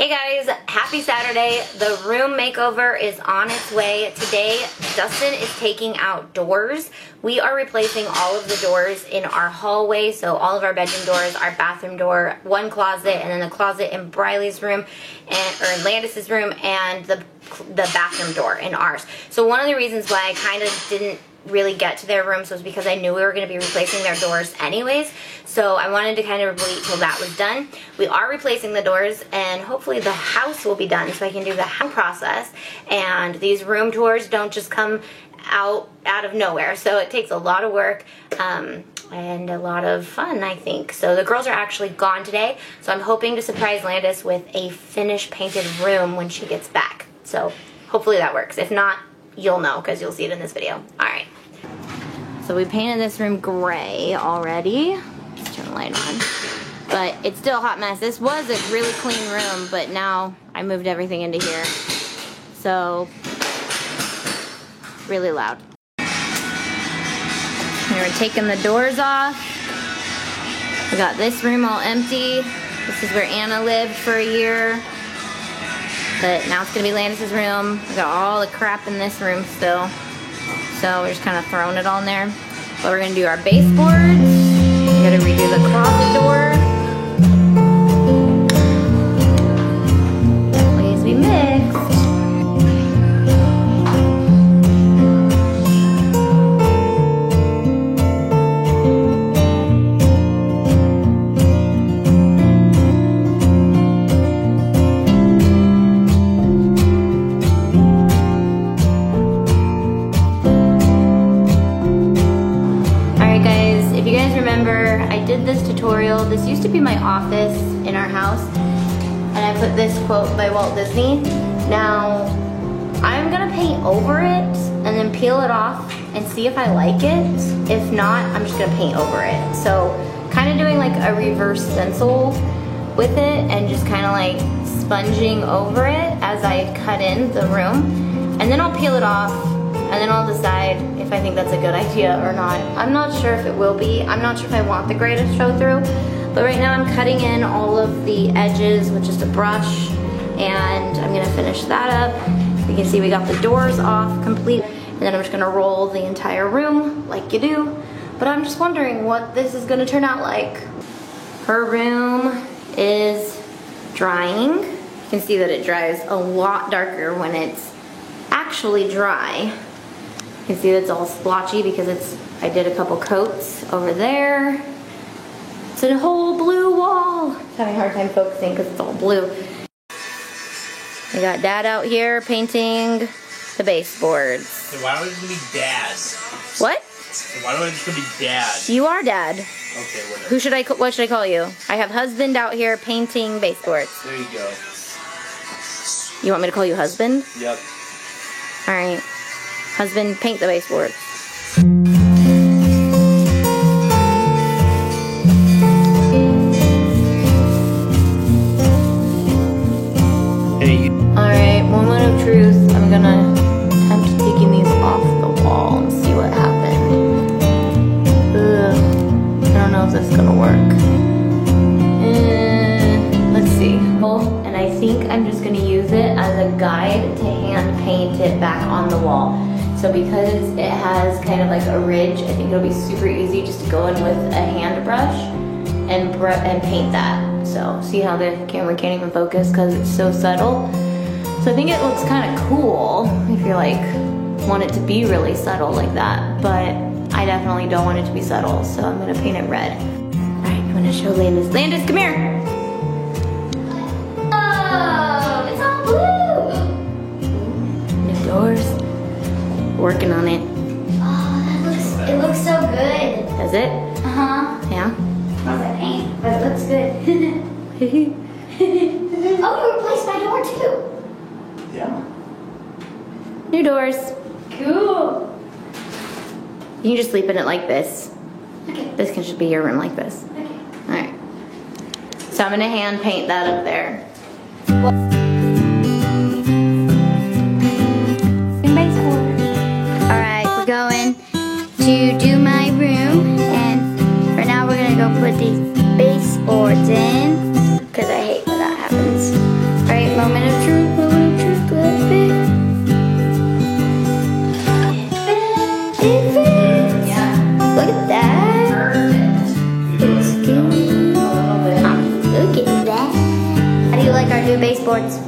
Hey guys, happy Saturday. The room makeover is on its way. Today, Dustin is taking out doors. We are replacing all of the doors in our hallway, so all of our bedroom doors, our bathroom door, one closet, and then the closet in Briley's room, or in Landis's room, and the bathroom door in ours. So one of the reasons why I kind of didn't really get to their rooms was because I knew we were going to be replacing their doors anyways, so I wanted to kind of wait till that was done. We are replacing the doors, and hopefully the house will be done so I can do the house process, and these room tours don't just come out of nowhere, so it takes a lot of work and a lot of fun, I think. So the girls are actually gone today, so I'm hoping to surprise Landis with a finished painted room when she gets back, so hopefully that works. If not, you'll know because you'll see it in this video. Alright. So we painted this room gray already. Let's turn the light on. But it's still a hot mess. This was a really clean room, but now I moved everything into here. So, really loud. We're taking the doors off. We got this room all empty. This is where Anna lived for a year. But now it's going to be Landis's room. We got all the crap in this room still. So we're just kind of throwing it all in there. But we're going to do our baseboards. We got to redo the closet door. Please be mixed. This used to be my office in our house, and I put this quote by Walt Disney. Now, I'm gonna paint over it and then peel it off and see if I like it. If not, I'm just gonna paint over it. So, kind of doing like a reverse stencil with it and just kind of like sponging over it as I cut in the room. And then I'll peel it off, and then I'll decide if I think that's a good idea or not. I'm not sure if it will be. I'm not sure if I want the gray to show through. But right now I'm cutting in all of the edges with just a brush, and I'm gonna finish that up. You can see we got the doors off complete, and then I'm just gonna roll the entire room like you do. But I'm just wondering what this is gonna turn out like. Her room is drying. You can see that it dries a lot darker when it's actually dry. You can see that it's all splotchy because I did a couple coats over there. It's a whole blue wall. It's having a hard time focusing because it's all blue. We got Dad out here painting the baseboards. So why don't I just be Dad? What? So why don't I just be Dad? You are Dad. Okay, whatever. What should I call you? I have husband out here painting baseboards. There you go. You want me to call you husband? Yep. Alright. Husband, paint the baseboards. Alright, moment of truth. I'm gonna attempt taking these off the wall and see what happened. Ugh. I don't know if this is gonna work. Let's see. Oh, and I think I'm just gonna use it as a guide to hand paint it back on the wall. So because it has kind of like a ridge, I think it'll be super easy just to go in with a hand brush and paint that. So see how the camera can't even focus because it's so subtle. So I think it looks kind of cool if you like want it to be really subtle like that, but I definitely don't want it to be subtle, so I'm gonna paint it red. All right, I'm gonna show Landis. Landis, come here. Oh, it's all blue. New doors. Working on it. Oh, it looks so good. Does it? Uh-huh. Yeah. Smells like paint, but it looks good. Oh, you replaced my door too. Yeah. New doors. Cool. You can just sleep in it like this. Okay. This can just be your room like this. Okay. All right. So I'm gonna hand paint that up there. All right, we're going to do my room, and for now we're gonna go put these baseboards in because I hate when that happens. All right. new baseboards.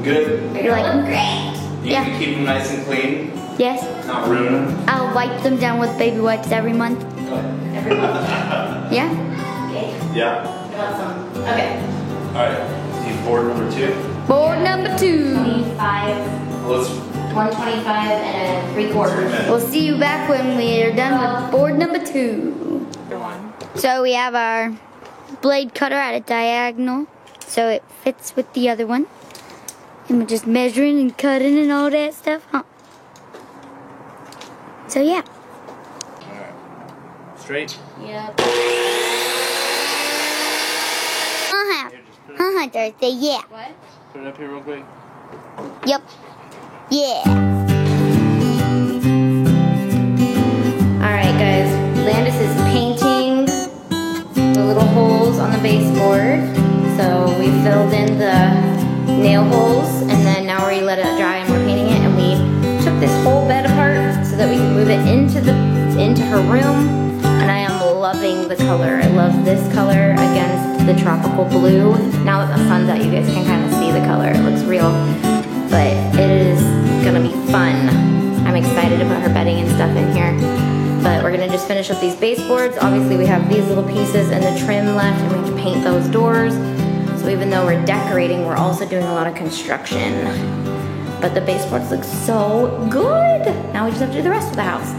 Good. You're like, Great. You Yeah. can keep them nice and clean, yes. not ruin them. I'll wipe them down with baby wipes every month. Every month. Yeah. Okay. Yeah. Awesome. Okay. All right. Need board number 2. Board number 2. 25, Let's 125 and 3/4. We'll see you back when we're done with board number 2. So we have our blade cutter at a diagonal, so it fits with the other one. And we're just measuring and cutting and all that stuff, huh? So yeah. Alright. Straight. Yep. Uh-huh. Uh-huh, Thursday, yeah. What? Put it up here real quick. Yep. Yeah. Alright guys, Landis is painting the little holes on the baseboard. So we filled in the nail holes and then now we let it dry and we're painting it, and we took this whole bed apart so that we can move it into her room, and I am loving the color. I love this color against the tropical blue. Now that the sun's out, you guys can kind of see the color. It looks real, but it is gonna be fun. I'm excited to put her bedding and stuff in here. But we're gonna just finish up these baseboards. Obviously we have these little pieces and the trim left, and we have to paint those doors. So even though we're decorating, we're also doing a lot of construction. But the baseboards look so good. Now we just have to do the rest of the house.